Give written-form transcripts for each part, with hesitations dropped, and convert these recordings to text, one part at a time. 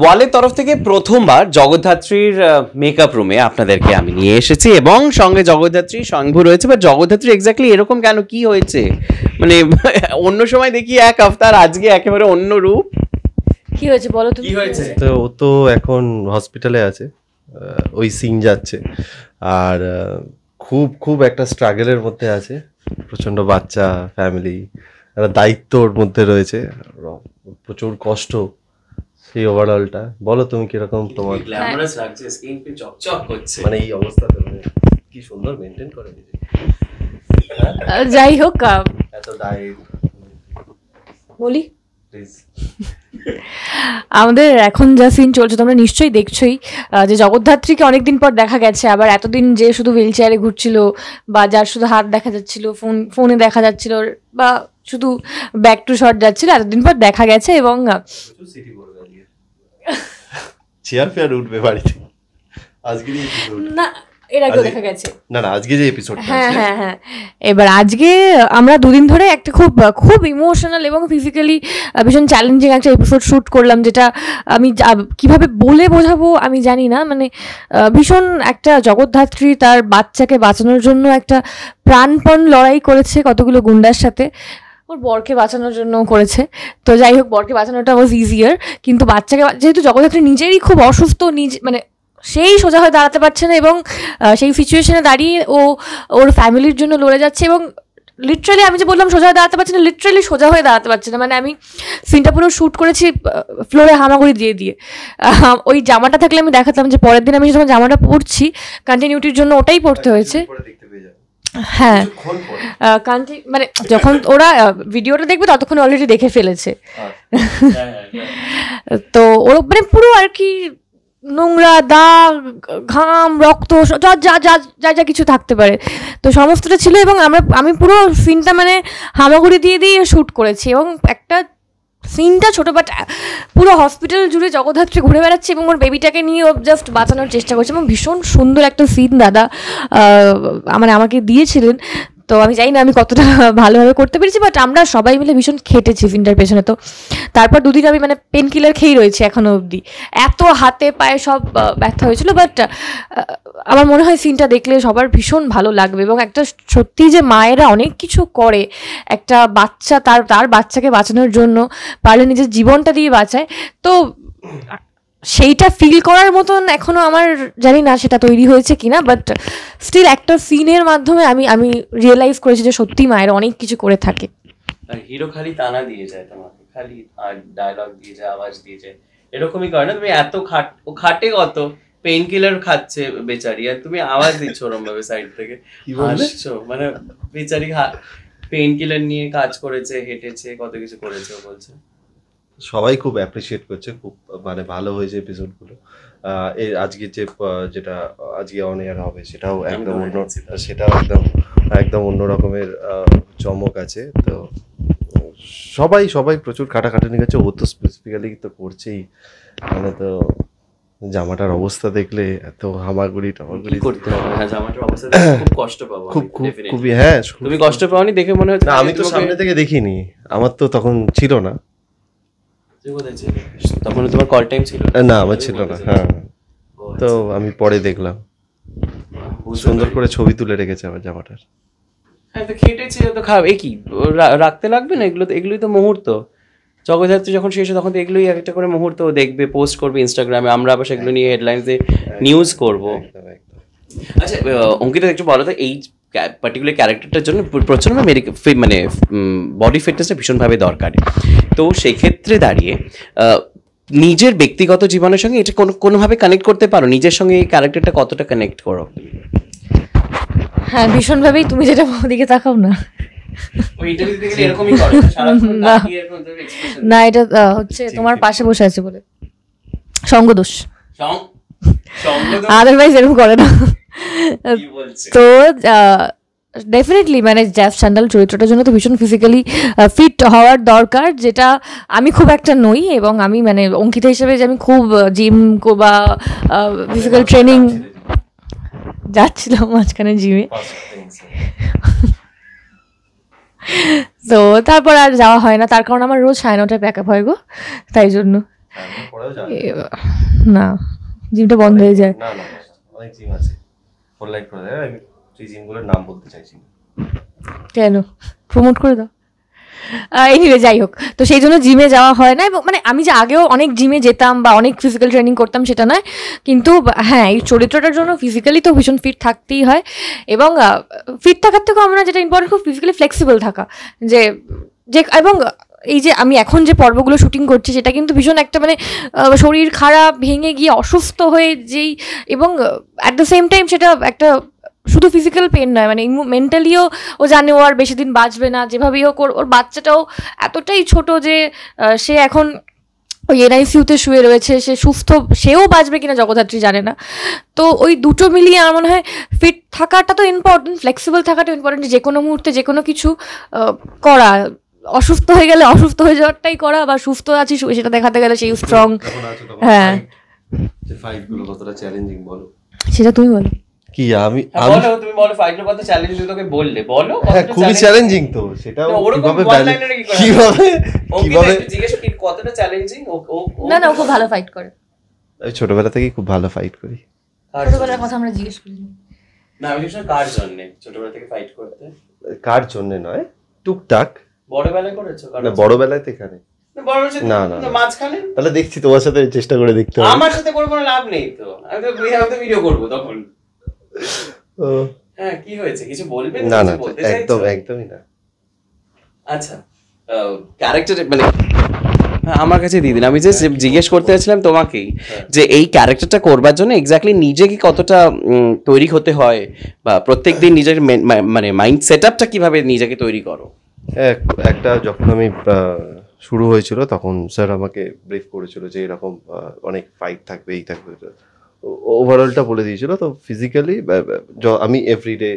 ওয়ালের তরফ থেকে প্রথমবার জগদ্ধাত্রীর মেকআপ রুমে আপনাদেরকে আমি নিয়ে এসেছি এবং সঙ্গে জগদ্ধাত্রী স্বয়ংভূ রয়েছে। বাট জগদ্ধাত্রী এক্স্যাক্টলি এরকম কেন, কি হয়েছে? মানে অন্য সময় দেখি এক আফতার, আজকে একেবারে অন্য রূপ। কি হয়েছে বলো তুমি, কি হয়েছে? তো ও তো এখন হসপিটালে আছে, ওই সিন যাচ্ছে, আর খুব খুব একটা স্ট্রাগলের মধ্যে আছে, প্রচন্ড বাচ্চা ফ্যামিলি, একটা দায়িত্বর মধ্যে রয়েছে, প্রচুর কষ্ট সেই ওভারঅলটা। বলো তুমি কিরকম, তোমার গ্ল্যামারাস লাগছে, স্কিন পে চকচক করছে, মানে এই অবস্থাতে কি সুন্দর মেইনটেইন করে নিজে। যাই হোক, এত ডায়েট বলি আমাদের এখন যা সিন চলছে তোমরা নিশ্চয়ই দেখছোই, যে জগদ্ধাত্রীকে অনেকদিন পর দেখা গেছে। আবার এতদিন যে শুধু হুইল চেয়ারে ঘুরছিল বা যার শুধু হাত দেখা যাচ্ছিল, ফোনে দেখা যাচ্ছিল বা শুধু ব্যাক টু শট যাচ্ছিল, এতদিন পর দেখা গেছে। এবং চেয়ার ফেয়ার উঠবে বাড়িতে আজকে না, এর আগেও দেখা গেছে। না আজকে যে এপিসোড, হ্যাঁ হ্যাঁ হ্যাঁ, এবার আজকে আমরা দুদিন ধরে একটা খুব ইমোশনাল এবং ফিজিক্যালি ভীষণ চ্যালেঞ্জিং একটা এপিসোড শ্যুট করলাম, যেটা আমি কিভাবে বলে বোঝাবো আমি জানি না। মানে ভীষণ একটা জগদ্ধাত্রী তার বাচ্চাকে বাঁচানোর জন্য একটা প্রাণপণ লড়াই করেছে কতগুলো গুন্ডার সাথে, ওর বরকে বাঁচানোর জন্য করেছে। তো যাই হোক, বরকে বাঁচানোটা ওয়াজ ইজিয়ার, কিন্তু বাচ্চাকে, যেহেতু জগদ্ধাত্রী নিজেরই খুব অসুস্থ, মানে সেই সোজা হয়ে দাঁড়াতে পারছে না, এবং সেই সিচুয়েশনে দাঁড়িয়ে ও ওর ফ্যামিলির জন্য লড়ে যাচ্ছে। এবং লিটারালি আমি যে বললাম সোজা হয়ে দাঁড়াতে পারছে না, লিটারালি সোজা হয়ে দাঁড়াতে পারছে না। মানে আমি সিনটা পুরো শ্যুট করেছি ফ্লোরে হামাগুড়ি দিয়ে ওই জামাটা থাকলে আমি দেখাতাম, যে পরের দিন আমি যখন জামাটা পরছি কন্টিনিউটির জন্য ওটাই পরতে হয়েছে। হ্যাঁ, মানে যখন ওরা ভিডিওটা দেখবে ততক্ষণ অলরেডি দেখে ফেলেছে। তো ওর মানে পুরো আর কি নোংরা, দাগ, ঘাম, রক্ত, যা যা যা যা কিছু থাকতে পারে, তো সমস্তটা ছিল। এবং আমি পুরো সিনটা মানে হামাগুড়ি দিয়ে শ্যুট করেছি। এবং একটা সিনটা ছোটো, বাট পুরো হসপিটাল জুড়ে জগদ্ধাত্রী ঘুরে বেড়াচ্ছে এবং ওর বেবিটাকে নিয়ে ও জাস্ট বাঁচানোর চেষ্টা করছে। এবং ভীষণ সুন্দর একটা সিন দাদা মানে আমাকে দিয়েছিলেন। তো আমি জানি না আমি কতটা ভালোভাবে করতে পেরেছি, বাট আমরা সবাই মিলে ভীষণ খেটেছি সিনটার পেছনে। তো তারপর দুদিন আমি মানে পেন কিলার খেয়েই রয়েছি এখনো অবধি, এত হাতে পায়ে সব ব্যথা হয়েছিল। বাট আমার মনে হয় সিনটা দেখলে সবার ভীষণ ভালো লাগবে। এবং একটা সত্যি যে মায়েরা অনেক কিছু করে, একটা বাচ্চা তার বাচ্চাকে বাঁচানোর জন্য পারলে নিজের জীবনটা দিয়ে বাঁচায়, তো সেইটা ফিল করার মতন এখনো আমার জানি না সেটা তৈরি হয়েছে কিনা, বাট স্টিল একটা সিনের মাধ্যমে আমি রিয়েলাইজ করেছি যে সত্যি মায়েরা অনেক কিছু করে থাকে। আর হিরো খালি তানা দিয়ে যায় তোমাকে, খালি আর ডায়লগ দিয়ে যায়, আওয়াজ দিয়ে যায়, এরকমই করে না? তুমি এত খাটে কত, পেইন কিলার খাচ্ছে বেচারি, আর তুমি আওয়াজ দিচ্ছ ওরম ভাবে সাইড থেকে হাসছো। মানে বেচারি পেইন কিলার নিয়ে কাজ করেছে, হেঁটেছে, কত কিছু করেছে, ও বলছে। সবাই খুব অ্যাপ্রিসিয়েট করছে, খুব মানে ভালো হয়েছে এপিসোডগুলো। আজকে যেটা আজকে অন এয়ার হবে সেটাও একদম একদম অন্য রকমের চমক আছে। তো সবাই প্রচুর কাটাকাটি গেছে, ও তো স্পেসিফিক্যালি তো করছেই। মানে তো জামাটার অবস্থা দেখলে এত হামাগুড়ি করতে হবে। হ্যাঁ, জামাটার অবস্থা দেখে খুব কষ্ট পাবো, খুবই। হ্যাঁ, তুমি কষ্ট পাওনি দেখে মনে হচ্ছে? আমি তো সামনে থেকে দেখিনি, আমার তো তখন ছিল না। তখন তোমার কল টাইম ছিল না? আমার ছিল না। হ্যাঁ, তো আমি পরে দেখলাম, সুন্দর করে ছবি তুলে রেখেছে আমার জামাটার। হ্যাঁ, তো খেটেছে তো, কি রাখতে লাগবে না? এগুলোই তো মুহূর্ত। জগদ্ধাত্রী যখন শেষ হয় তখন তো এগুলোই একটা করে মুহূর্ত দেখবে, পোস্ট করবে ইনস্টাগ্রামে, আমরা আবার সেগুলো নিয়ে হেডলাইন্সে নিউজ করবো। আচ্ছা অঙ্কিতা, একটু বলো তো, এই পার্টিকুলার ক্যারেক্টারটার জন্য প্রচন্ড মানে বডি ফিটনেসটা ভীষণভাবে দরকারি। তো সেক্ষেত্রে দাঁড়িয়ে নিজের ব্যক্তিগত জীবনের সঙ্গে এটা কোনোভাবে কানেক্ট করতে পারো? নিজের সঙ্গে এই ক্যারেক্টারটা কতটা কানেক্ট করো? হ্যাঁ, ভীষণভাবেই। তুমি যেটা দিকে তাকাও না, না এটা হচ্ছে তোমার পাশে বসে আছে বলে সঙ্গদোষ, আদারওয়াইজ এরকম করে না। তো ডেফিনেটলি মানে জ্যাফ স্যান্ডাল চরিত্রটার জন্য তো ভীষণ ফিজিক্যালি ফিট হওয়ার দরকার, যেটা আমি খুব একটা নই। এবং আমি মানে অঙ্কিতা হিসেবে যে আমি খুব জিম বা ফিজিক্যাল ট্রেনিং যাচ্ছিলাম মাঝখানে জিমে, তো তারপর আর যাওয়া হয় না, তার কারণ আমার রোজ 9:30 প্যাক আপ হয় গো, তাই জন্য। পরেও যাবে না, জিমটা বন্ধ হয়ে যায়। না না অনেক জিম আছে ফোর লাইট করে দেয়। আমি সেই জিমগুলোর নাম বলতে চাইছি না। কেন প্রমোট করে দাও। এনিওয়ে যাই হোক, তো সেই জন্য জিমে যাওয়া হয় না। এবং মানে আমি যে আগেও অনেক জিমে যেতাম বা অনেক ফিজিক্যাল ট্রেনিং করতাম সেটা নয়, কিন্তু হ্যাঁ এই চরিত্রটার জন্য ফিজিক্যালি তো ভীষণ ফিট থাকতেই হয়। এবং ফিট থাকার থেকেও আমরা যেটা ইম্পর্টেন্ট, খুব ফিজিক্যালি ফ্লেক্সিবল থাকা। যে যে এবং এই যে আমি এখন যে পর্বগুলো শুটিং করছি সেটা কিন্তু ভীষণ একটা মানে শরীর খারাপ ভেঙে গিয়ে অসুস্থ হয়ে যেই, এবং অ্যাট দ্য সেম টাইম সেটা একটা শুধু ফিজিক্যাল পেন নয়, মানে মেন্টালিও ও জানে ও আর বেশি দিন বাঁচবে না। যেভাবেই হোক ওর বাচ্চাটাও এতটাই ছোট যে সে এখন ওই এনআইসিউতে শুয়ে রয়েছে, সে সুস্থ, সেও বাঁচবে কিনা জগদ্ধাত্রী জানে না। তো ওই দুটো মিলিয়ে আমার মনে হয় ফিট থাকাটা তো ইম্পর্টেন্ট, ফ্লেক্সিবল থাকাটা ইম্পর্টেন্ট, যে কোনো মুহূর্তে যে কোনো কিছু করা। অসুস্থ হয়ে গেলে অসুস্থ হয়ে যাওয়ারটাই করা, বা সুস্থ আছি সেটা দেখাতে গেলে সেই স্ট্রং। হ্যাঁ যে ফাইটগুলো কতটা চ্যালেঞ্জিং বলো, সেটা তুমি বলো। কি আমি বলো, তুমি বলো ফাইটের কথা চ্যালেঞ্জ তুমি তোকে বললে বলো। হ্যাঁ খুবই চ্যালেঞ্জিং তো, সেটাও কিভাবে জিজ্ঞেস কি কতটা চ্যালেঞ্জিং। না না, ও খুব ভালো ফাইট করে। আমি ছোটবেলা থেকেই খুব ভালো ফাইট করি। ছোটবেলার কথা আমরা জিজ্ঞেস করি না, আমি জিজ্ঞেস কার জন্য ছোটবেলা থেকে ফাইট করতে। কার জন্য নয়, টুকটাক। বড়বেলায় করেছো? না বড়বেলায় তো এখানে না না মাঝখানে। তাহলে দেখছি তোমার সাথে চেষ্টা করে দেখতে হবে। আমার সাথে করে কোনো লাভ নেই তো, আমি তো ভিডিও করবো তখন। হ্যাঁ কি হয়েছে, কিছু বলবে? না না একদমই না। আচ্ছা ক্যারেক্টার মানে আমার কাছে দিয়ে দিন। আমি যে জিজ্ঞেস করতে চাইছিলাম তোমাকেই যে এই ক্যারেক্টারটা করবার জন্য এক্স্যাক্টলি নিজে কি কতটা তৈরি হতে হয়, বা প্রত্যেকদিন নিজের মানে মাইন্ড সেটআপটা কিভাবে নিজেকে তৈরি করো? একটা যখন আমি শুরু হয়েছিল তখন স্যার আমাকে ব্রিফ করেছিল যে এরকম অনেক ফাইট থাকবে, এই থাকবে, ওভারঅলটা বলে দিয়েছিল। তো ফিজিক্যালি আমি এভরিডে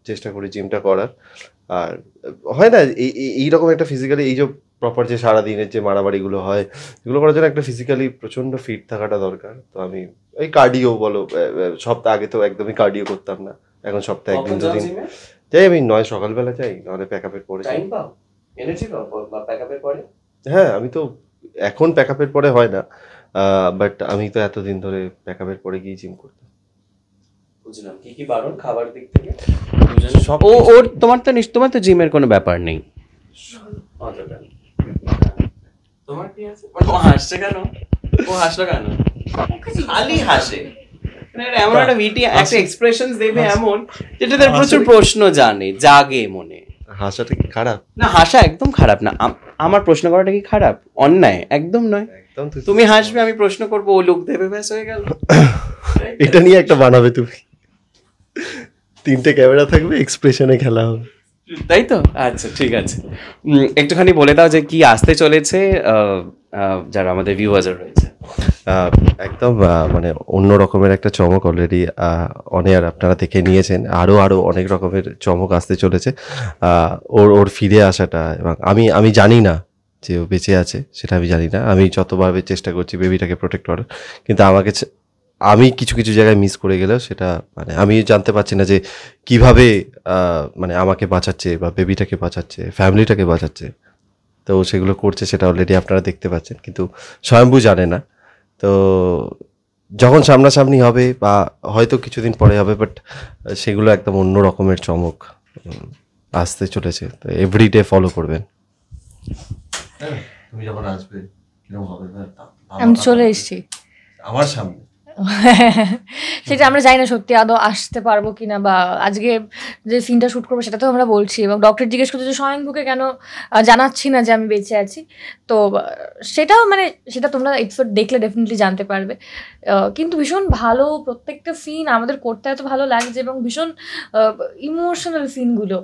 চেষ্টা করি জিমটা করার। আর হয় না এইরকম একটা ফিজিক্যালি এই যে প্রপার যে সারাদিনের যে মারামারিগুলো হয় এগুলো করার জন্য একটা ফিজিক্যালি প্রচণ্ড ফিট থাকাটা দরকার। তো আমি ওই কার্ডিও বলো, সপ্তাহ আগে তো একদমই কার্ডিও করতাম না, এখন সপ্তাহে একদিন দুদিন যাই। আমি নয় সকালবেলা যাই, নাহলে প্যাকআপের পরে। হ্যাঁ আমি তো এখন প্যাকআপের পরে হয় না, বাট আমি তো এতদিন ধরে প্যাকআপের পরে গিয়ে জিম করতাম। বুঝলাম। কি কি বারণ খাবার দিক থেকে? ওর তোমার তো জিমের কোনো ব্যাপার নেই। তোমার কি আছে? ও হাসছে কেন? ও হাসলো কেন? খালি হাসে। এমন একটা একটা এক্সপ্রেশন দেবে এমন যেটা তার প্রচুর প্রশ্ন জাগে মনে। হাসাটা কি খারাপ? না হাসা একদম খারাপ না। আমার প্রশ্ন করাটা কি খারাপ? অন্যায় একদম নয়। তুমি হাসবে, আমি প্রশ্ন করবো, ও লুক দেবে, ব্যাস হয়ে গেল। এটা নিয়ে একটা বানাবে তুমি, 3টে ক্যামেরা থাকবে, এক্সপ্রেশনে খেলা হবে, তাই তো? আচ্ছা ঠিক আছে, একটুখানি বলে দাও যে কি আসতে চলেছে যারা আমাদের ভিউয়ার্স রয়েছে। একদম মানে অন্য রকমের একটা চমক অলরেডি অন এয়ার আপনারা দেখে নিয়েছেন। আরও অনেক রকমের চমক আসতে চলেছে। ওর ফিরে আসাটা, এবং আমি জানি না যে ও বেঁচে আছে, সেটা আমি জানি না। আমি যতভাবে চেষ্টা করছি বেবিটাকে প্রোটেক্ট করার, কিন্তু আমি কিছু কিছু জায়গায় মিস করে গেলেও সেটা মানে আমি জানতে পারছি না যে কিভাবে মানে আমাকে বাঁচাচ্ছে বা বেবিটাকে বাঁচাচ্ছে, ফ্যামিলিটাকে বাঁচাচ্ছে। তো সেগুলো করছে, সেটা অলরেডি আপনারা দেখতে পাচ্ছেন, কিন্তু স্বয়ম্ভু জানে না। তো যখন সামনাসামনি হবে বা হয়তো কিছুদিন পরে হবে, বাট সেগুলো একদম অন্য রকমের চমক আসতে চলেছে। তো এভরিডে ফলো করবেন। তুমি যখন আসবে কিরকম হবে? আমি চলে এসেছি আমার সামনে। সেটা আমরা জানি না সত্যি আদৌ আসতে পারবো কিনা, বা আজকে যে সিনটা শ্যুট করবো সেটা তো আমরা বলছি। এবং ডক্টর জিজ্ঞেস করছে যে স্বয়ংভূকে কেন জানাচ্ছি না যে আমি বেঁচে আছি। তো সেটাও মানে সেটা তোমরা এপিসোড দেখলে ডেফিনেটলি জানতে পারবে। কিন্তু ভীষণ ভালো প্রত্যেকটা সিন আমাদের করতে এত ভালো লাগছে, এবং ভীষণ ইমোশনাল সিনগুলো,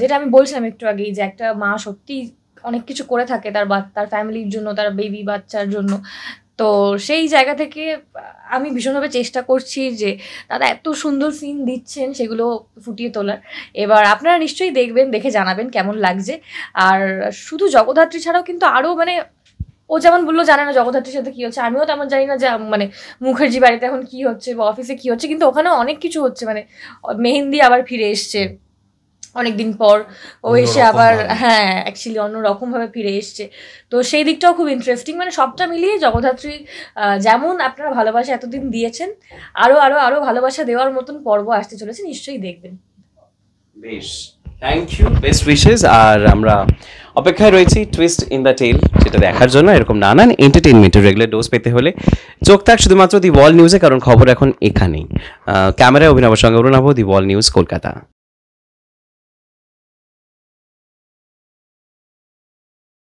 যেটা আমি বলছিলাম একটু আগেই যে একটা মা সত্যি অনেক কিছু করে থাকে তার ফ্যামিলির জন্য, তার বেবি বাচ্চার জন্য। তো সেই জায়গা থেকে আমি ভীষণভাবে চেষ্টা করছি যে দাদা এত সুন্দর সিন দিচ্ছেন সেগুলো ফুটিয়ে তোলার। এবার আপনারা নিশ্চয়ই দেখবেন, দেখে জানাবেন কেমন লাগছে। আর শুধু জগদ্ধাত্রী ছাড়াও কিন্তু আরও মানে ও যেমন বললো জানে না জগদ্ধাত্রীর সাথে কী হচ্ছে, আমিও তেমন জানি না যে মানে মুখার্জি বাড়িতে এখন কী হচ্ছে বা অফিসে কী হচ্ছে, কিন্তু ওখানেও অনেক কিছু হচ্ছে। মানে মেহেন্দি আবার ফিরে এসছে, অনেকদিন পর ও এসে অন্যরকম আবার ভাবে। হ্যাঁ অ্যাকচুয়ালি অন্যরকম ভাবে ফিরে এসছে, তো সেই দিকটাও খুব ইন্টারেস্টিং। মানে সবটা মিলিয়ে জগদ্ধাত্রী যেমন আপনারা ভালোবাসা এতদিন দিয়েছেন, আরো আরো আরো ভালোবাসা দেওয়ার মতন পর্ব আসতে চলেছে, নিশ্চয়ই দেখবেন। বেশ, থ্যাংক ইউ, বেস্ট উইশেস। আর আমরা অপেক্ষায় রয়েছি টুইস্ট ইন দ্য টেল, যেটা দেখার জন্য এরকম নানান এন্টারটেনমেন্টের রেগুলার ডোজ পেতে হলে চোখ থাক শুধুমাত্র দি ওয়াল নিউজে, কারণ খবর এখন এখানেই। ক্যামেরায় অভিনবের সঙ্গে অরুণাভ, দি ওয়াল নিউজ, কলকাতা।